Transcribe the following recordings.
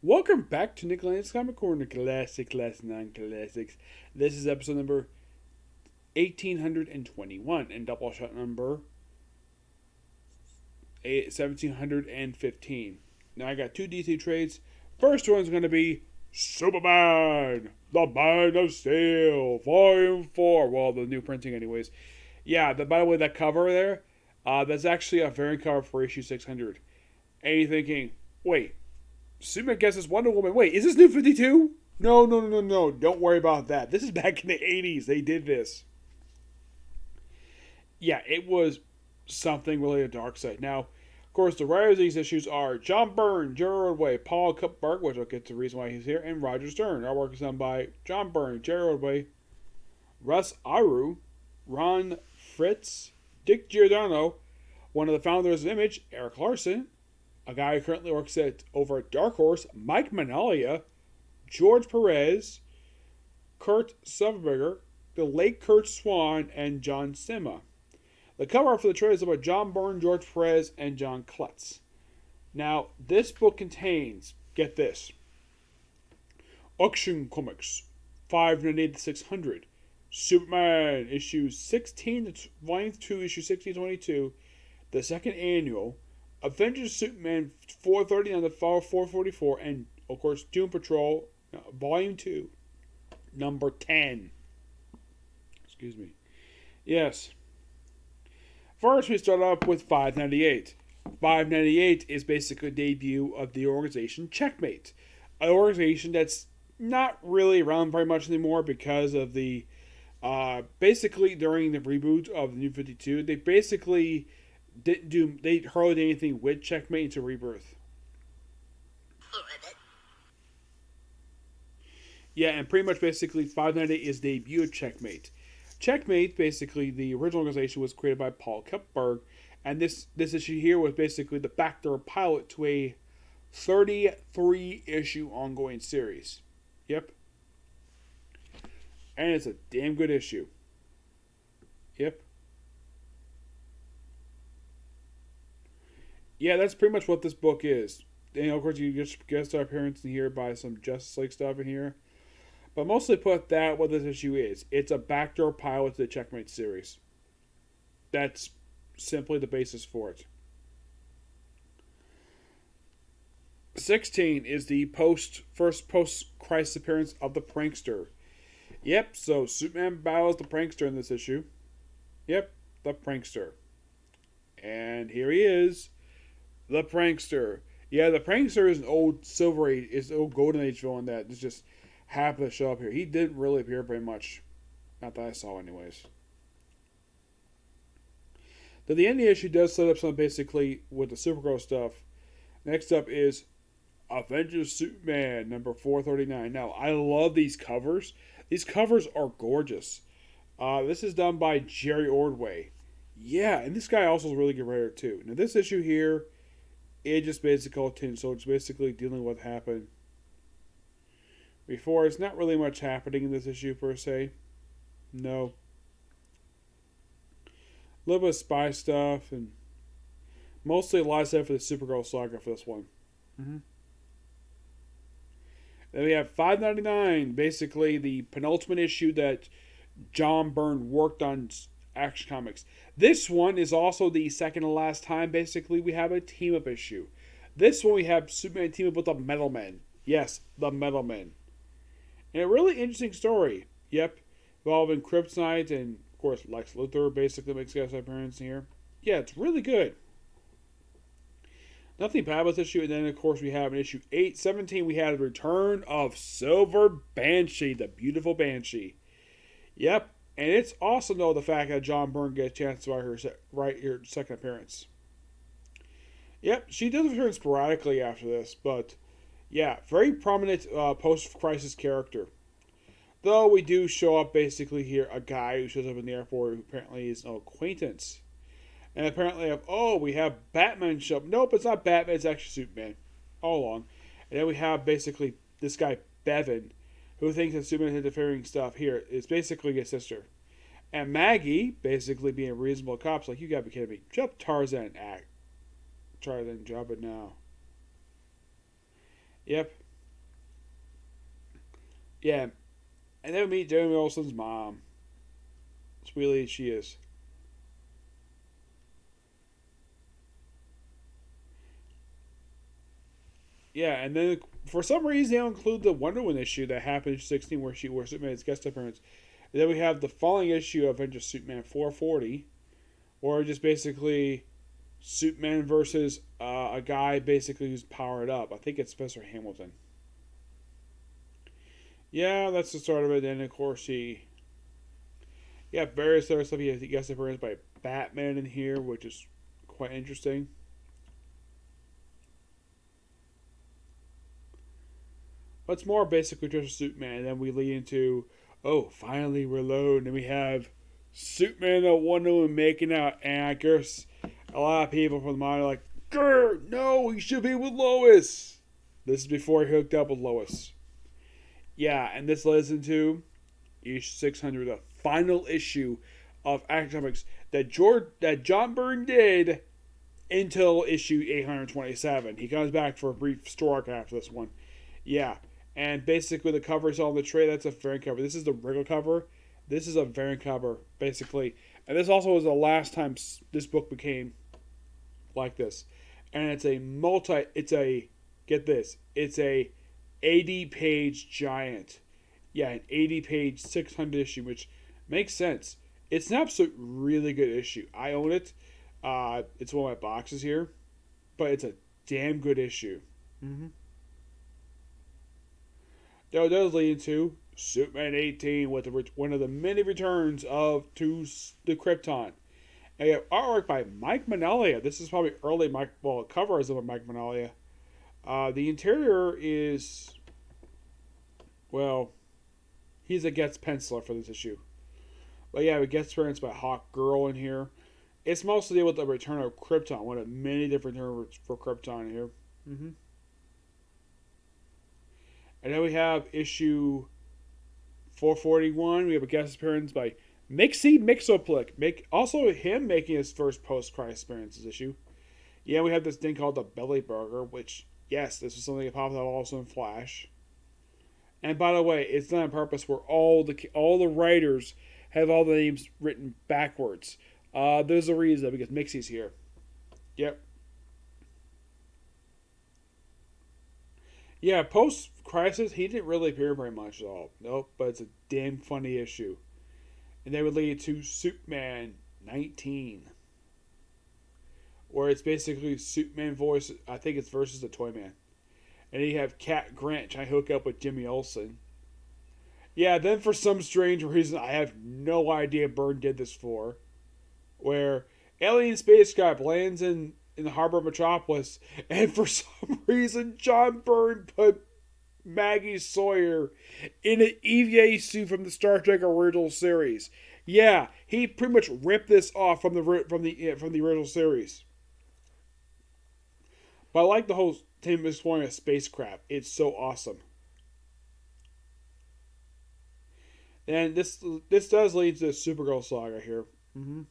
Welcome back to Nicholas Comic Corner, Classic, Non-Classics. This is episode number 1821 and Doubleshot number 1715. Now I got two DC trades. First one's going to be Superman, The Man of Steel, Volume 4. Well, the new printing anyways. Yeah, by the way, that cover there, that's actually a variant cover for issue 600. And you're thinking, wait, Superman guesses Wonder Woman. Wait, is this New 52? No. Don't worry about that. This is back in the 80s. They did this. Yeah, it was something related to Darkseid. Now, of course, the writers of these issues are John Byrne, Gerard Ordway, Paul Kupperberg, which I'll get to the reason why he's here, and Roger Stern. Our work is done by John Byrne, Gerard Ordway, Russ Aru, Ron Fritz, Dick Giordano, one of the founders of Image, Eric Larson, a guy who currently works over at Dark Horse, Mike Managlia, George Perez, Kurt Silverberger, the late Kurt Swan, and John Sima. The cover art for the trade is about John Byrne, George Perez, and John Klutz. Now, this book contains, get this, Action Comics 598 to 600, Superman issue 16, volume 2, issue 1622, the second annual, Avengers Superman 439 to 444, and of course Doom Patrol Volume 2, number 10. Excuse me. Yes. First, we start off with 598. 598 is basically a debut of the organization Checkmate, an organization that's not really around very much anymore because of the basically during the reboot of the New 52, they basically they hardly did anything with Checkmate into Rebirth. Yeah, and pretty much basically 598 is the debut of Checkmate. Checkmate, basically, the original organization was created by Paul Kupperberg, and this issue here was basically the backdoor pilot to a 33-issue ongoing series. Yep. And it's a damn good issue. Yep. Yeah, that's pretty much what this book is. And of course, you just guest star appearance in here by some Justice League stuff in here. But mostly put that, what this issue is. It's a backdoor pilot to the Checkmate series. That's simply the basis for it. 16 is the first post-crisis appearance of the Prankster. Yep, so Superman battles the Prankster in this issue. Yep, the Prankster. And here he is. The Prankster. Yeah, the Prankster is an old Silver Age, is an old Golden Age villain that is just happened to show up here. He didn't really appear very much. Not that I saw anyways. Then the end of the issue does set up something basically with the Supergirl stuff. Next up is Avengers Superman number 439. Now, I love these covers. These covers are gorgeous. This is done by Jerry Ordway. Yeah, and this guy also is a really good writer too. Now, this issue here, it just basically continues. So it's basically dealing with what happened before. It's not really much happening in this issue per se. No. A little bit of spy stuff and mostly a lot of stuff for the Supergirl saga for this one. Mm-hmm. Then we have 599, basically the penultimate issue that John Byrne worked on Action Comics. This one is also the second to last time, basically, we have a team-up issue. This one we have Superman team up with the Metal Men. Yes, the Metal Men. And a really interesting story. Yep, involving Kryptonite and, of course, Lex Luthor basically makes a guest appearance here. Yeah, it's really good. Nothing bad with this issue. And then, of course, we have in issue 817, we had the return of Silver Banshee, the beautiful Banshee. Yep, and it's awesome, though, the fact that John Byrne gets a chance to write her second appearance. Yep, she does return sporadically after this, but yeah, very prominent post-crisis character. Though we do show up basically here a guy who shows up in the airport who apparently is no acquaintance. And apparently, we have Batman show up. Nope, it's not Batman, it's actually Superman. All along. And then we have basically this guy, Bevan, who thinks that Superman is interfering stuff here. It's basically his sister. And Maggie, basically being a reasonable cop, is like, you gotta be kidding me. Jump Tarzan act. Tarzan, drop it now. Yep. Yeah, and then we meet Jeremy Olsen's mom. Sweetly, she is. Yeah, and then for some reason they don't include the Wonder Woman issue that happened in 16 where Superman's guest appearance. And then we have the following issue of Avengers Superman 440, or just basically Superman versus a guy basically who's powered up. I think it's Spencer Hamilton. Yeah, that's the start of it. And of course, various other stuff. He has guest appearance by Batman in here, which is quite interesting. But it's more basically just Superman. And then we lead into, oh, finally we're alone. And we have Superman and Wonder Woman making out. And I guess a lot of people from the mind are like, grr, no, he should be with Lois. This is before he hooked up with Lois. Yeah, and this leads into issue 600, the final issue of Action Comics that John Byrne did until issue 827. He comes back for a brief story arc after this one. Yeah, and basically the cover is on the tray. That's a variant cover. This is the regular cover. This is a variant cover, basically. And this also was the last time this book became like this. And it's get this, it's a 80-page giant. Yeah, an 80-page 600 issue, which makes sense. It's an absolute really good issue. I own it. It's one of my boxes here. But it's a damn good issue. Mm-hmm. That does lead into Superman 18 with one of the many returns to the Krypton. And you have artwork by Mike Mignola. This is probably early cover is of Mike Mignola. The interior is, well, he's a guest penciler for this issue. But yeah, we get appearance by Hawk Girl in here. It's mostly with the return of Krypton, one of many different returns for Krypton here. Mm-hmm. And then we have issue 441. We have a guest appearance by Mixie Mixoplick. Also him making his first post-Christ appearance this issue. Yeah, we have this thing called the Belly Burger, which, yes, this is something that popped up also in Flash. And by the way, it's done on purpose where all the writers have all the names written backwards. There's a reason, because Mixie's here. Yep. Yeah, post-Crisis, he didn't really appear very much at all. Nope, but it's a damn funny issue. And they would lead to Superman 19. Where it's basically Superman voice, I think it's versus the Toyman. And you have Cat Grant trying to hook up with Jimmy Olsen. Yeah, then for some strange reason, I have no idea Byrne did this for, where alien spacecraft lands in the harbor of Metropolis, and for some reason, John Byrne put Maggie Sawyer in an EVA suit from the Star Trek original series. Yeah, he pretty much ripped this off from the original series. But I like the whole team exploring a spacecraft. It's so awesome. And this does lead to the Supergirl saga here. Mm-hmm.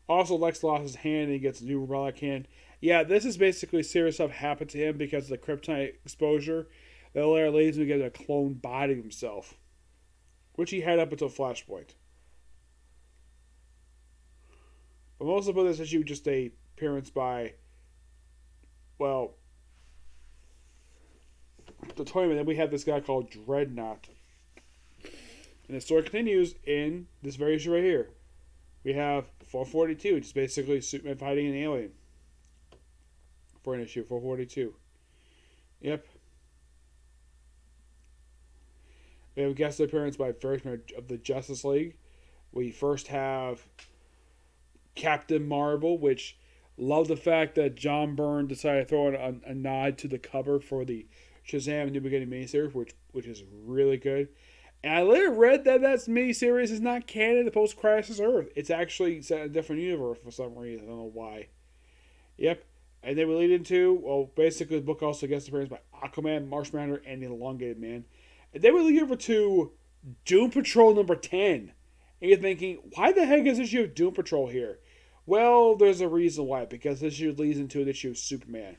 Also, Lex lost his hand and he gets a new relic hand. Yeah, this is basically serious stuff happened to him because of the kryptonite exposure that later leads him to get a clone body of himself, which he had up until Flashpoint. But most of this issue just a appearance by, well, the Toyman. Then we have this guy called Dreadnought. And the story continues in this very issue right here. We have 442, which is basically Superman fighting an alien. For an issue, 442. Yep. We have a guest appearance by various members of the Justice League. We first have Captain Marvel, which love the fact that John Byrne decided to throw in a nod to the cover for the Shazam New Beginning miniseries, which is really good. And I later read that miniseries is not canon to post-Crisis Earth. It's actually set in a different universe for some reason. I don't know why. Yep. And then we lead into, well, basically the book also gets appearance by Aquaman, Martian Manhunter, and the Elongated Man. And then we lead over to Doom Patrol number 10. And you're thinking, why the heck is this issue of Doom Patrol here? Well, there's a reason why. Because this issue leads into an issue of Superman.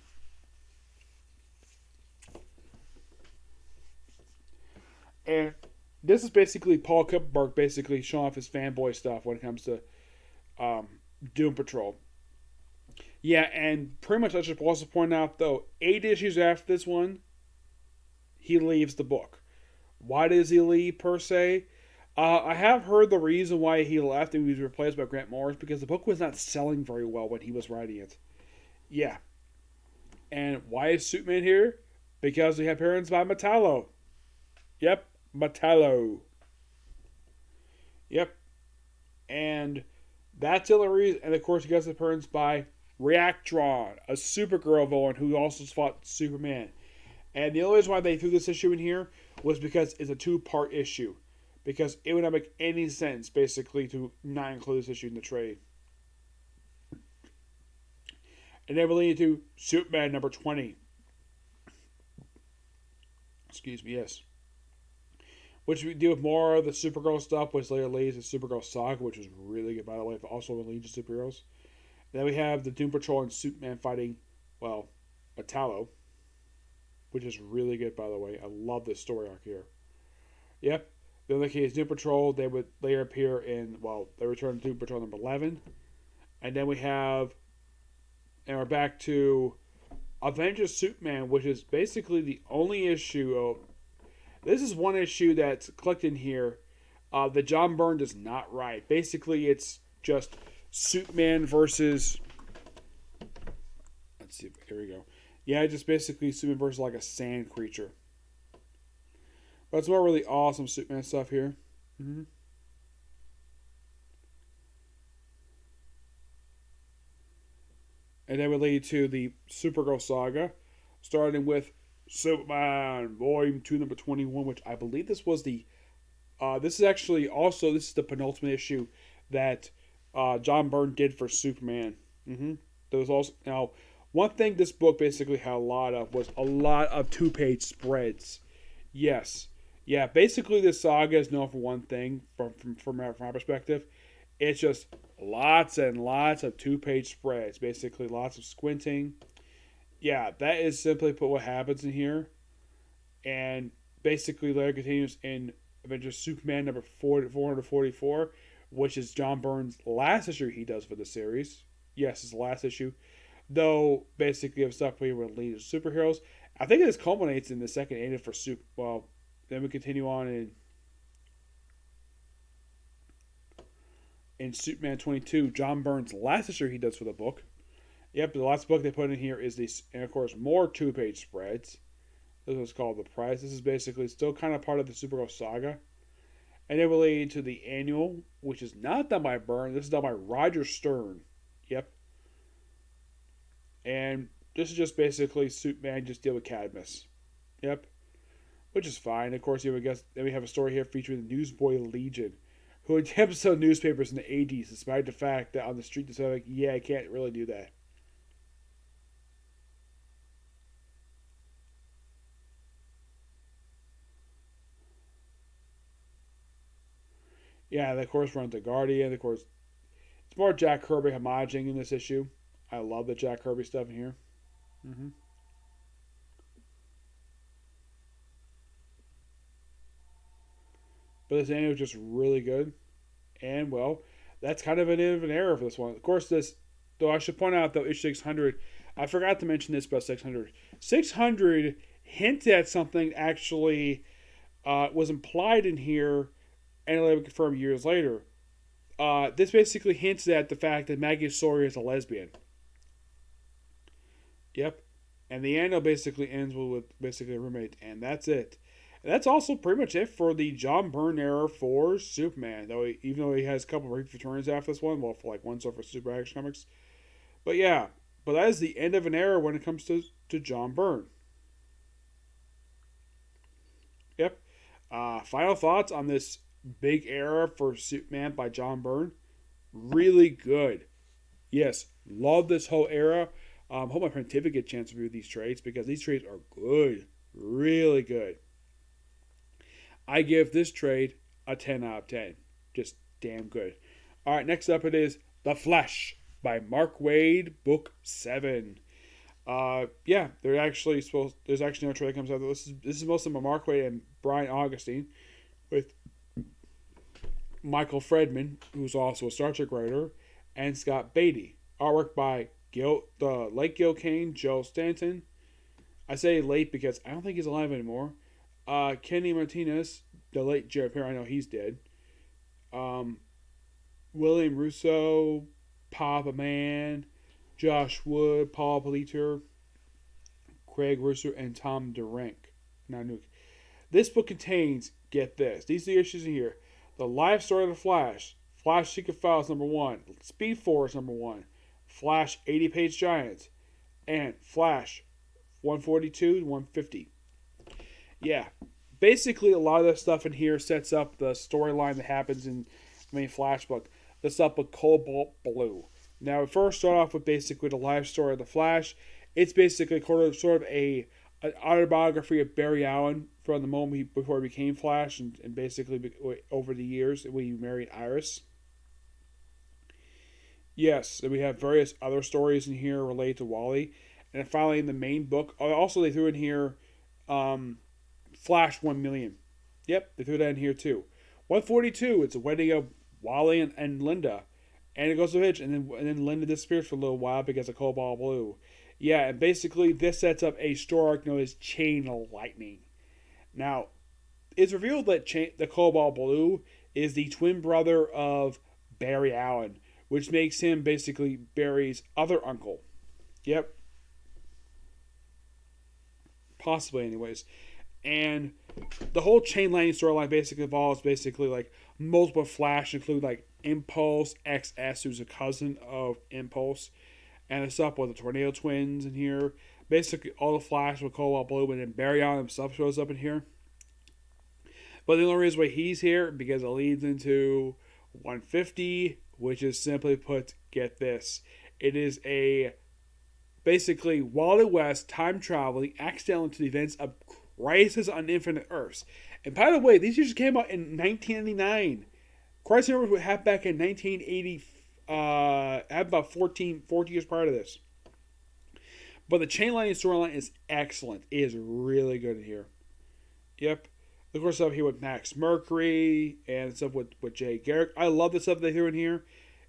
And this is basically Paul Kupperberg basically showing off his fanboy stuff when it comes to um, Doom Patrol. Yeah, and pretty much I should also point out, though, 8 issues after this one, he leaves the book. Why does he leave, per se? I have heard the reason why he left and he was replaced by Grant Morris because the book was not selling very well when he was writing it. Yeah. And why is Superman here? Because we have appearance by Metallo. Yep, Metallo. Yep. And that's the only reason. And of course, he gets appearance by Reactron, a Supergirl villain who also fought Superman. And the only reason why they threw this issue in here was because it's a 2-part issue. Because it would not make any sense, basically, to not include this issue in the trade. And then we're leading to Superman number 20. Excuse me, yes. Which we deal with more of the Supergirl stuff, which later leads to Supergirl Saga, which is really good, by the way, also in Legion of Superheroes. Then we have the Doom Patrol and Superman fighting, well, Metallo, which is really good, by the way. I love this story arc here. Yep. The other case, Doom Patrol, they would later appear in, well, they return to Doom Patrol number 11. And then we have, and we're back to Avengers Superman, which is basically the only issue of, this is one issue that's clicked in here that John Byrne does not write. Basically, it's just Superman versus, let's see, here we go. Yeah, just basically Superman versus like a sand creature. But it's more really awesome Superman stuff here. Mm-hmm. And then we lead to the Supergirl saga, starting with Superman Volume 2, number 21, which I believe this was the, this is the penultimate issue that John Byrne did for Superman. Mm-hmm. There was also, now, one thing this book basically had a lot of was a lot of 2-page spreads. Yes. Yeah, basically this saga is known for one thing from my perspective. It's just lots and lots of 2-page spreads. Basically lots of squinting. Yeah, that is simply put what happens in here. And basically later continues in Avengers Superman number 444, which is John Byrne's last issue he does for the series. Yes, it's the last issue. Though, basically, of stuff we would lead to superheroes. I think this culminates in the second issue for well, then we continue on in Superman 22, John Byrne's last issue he does for the book. Yep, the last book they put in here is this, and of course, more 2-page spreads. This is called The Price. This is basically still kind of part of the Supergirl saga. And then we'll lead to the annual, which is not done by Byrne. This is done by Roger Stern. Yep. And this is just basically Superman just deal with Cadmus. Yep. Which is fine. Of course, then we have a story here featuring the Newsboy Legion, who attempts to sell newspapers in the 80s, despite the fact that on the street they say, like, yeah, I can't really do that. Yeah, and of course, we're on The Guardian. Of course, it's more Jack Kirby homaging in this issue. I love the Jack Kirby stuff in here. Mm-hmm. But this annual is just really good. And, well, that's kind of an end of an era for this one. Of course, though I should point out, though, issue 600, I forgot to mention this about 600. 600 hinted at something actually was implied in here and later confirmed years later. This basically hints at the fact that Maggie Sawyer is a lesbian. Yep. And the annual basically ends with basically a roommate, and that's it. And that's also pretty much it for the John Byrne era for Superman. Even though he has a couple of brief returns after this one, well, for like one so for Super Action Comics. But yeah, but that is the end of an era when it comes to John Byrne. Yep. Final thoughts on this big era for Superman by John Byrne. Really good. Yes, love this whole era. Hope my friend Tiffany get a chance to review these trades because these trades are good. Really good. I give this trade a 10 out of 10. Just damn good. Alright, next up it is The Flash by Mark Waid, Book 7. Yeah, there's actually no trailer that comes out. This is mostly by Mark Waid and Bryne Augustine, with Michael Fredman, who's also a Star Trek writer, and Scott Beatty. Artwork by the late Gil Kane, Joe Stanton. I say late because I don't think he's alive anymore. Kenny Martinez, the late Jared Perry, I know he's dead. William Russo, Papa Man, Josh Wood, Paul Politer, Craig Russer, and Tom Durank. This book contains, get this, these are the issues in here: The Life Story of the Flash, Flash Secret Files #1, Speed Force #1, Flash 80-Page Giants, and Flash 142 to 150. Yeah, basically a lot of this stuff in here sets up the storyline that happens in the main Flash book. This up with Cobalt Blue. Now, we first start off with basically the life story of the Flash. It's basically sort of an autobiography of Barry Allen from the moment before he became Flash, and basically over the years when he married Iris. Yes, and we have various other stories in here related to Wally. And finally, in the main book, also they threw in here Flash 1 million. Yep, they threw that in here too. 142, it's a wedding of Wally and Linda. And it goes to pitch, and then Linda disappears for a little while because of Cobalt Blue. Yeah, and basically this sets up a story arc known as Chain of Lightning. Now, it's revealed that the Cobalt Blue is the twin brother of Barry Allen, which makes him basically Barry's other uncle. Yep. Possibly, anyways. And the whole Chain Lightning storyline basically involves like multiple Flash, including like Impulse XS, who's a cousin of Impulse, and it's up with the Tornado Twins in here. Basically, all the Flash with Cobalt Blue, and then Barry Allen himself shows up in here. But the only reason why he's here because it leads into 150, which is simply put, get this, it is a basically Wally West time traveling accidental into the events of Crisis on Infinite Earths. And by the way, these issues came out in 1999. Crisis on Earths happened back in 1980. Happened about 14 years prior to this. But the Chain Lightning storyline is excellent. It is really good in here. Yep. Of course, stuff here with Max Mercury and stuff with Jay Garrick. I love the stuff they threw in here.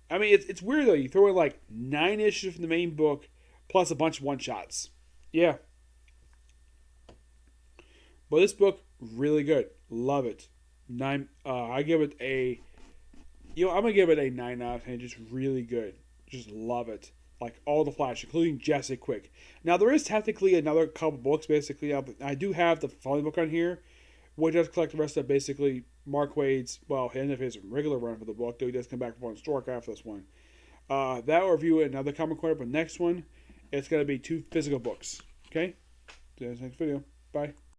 I mean, it's weird though. You throw in like 9 issues from the main book plus a bunch of one-shots. Yeah. But this book, really good. Love it. I give it I'm going to give it a 9 out of 10. Just really good. Just love it. Like all the Flash, including Jesse Quick. Now, there is technically another couple books, basically. I do have the following book on here, which does collect the rest of basically Mark Waid's, end of his regular run for the book, though he does come back for one story after this one. That will review another comic corner, but next one, it's going to be 2 physical books. Okay? See you in the next video. Bye.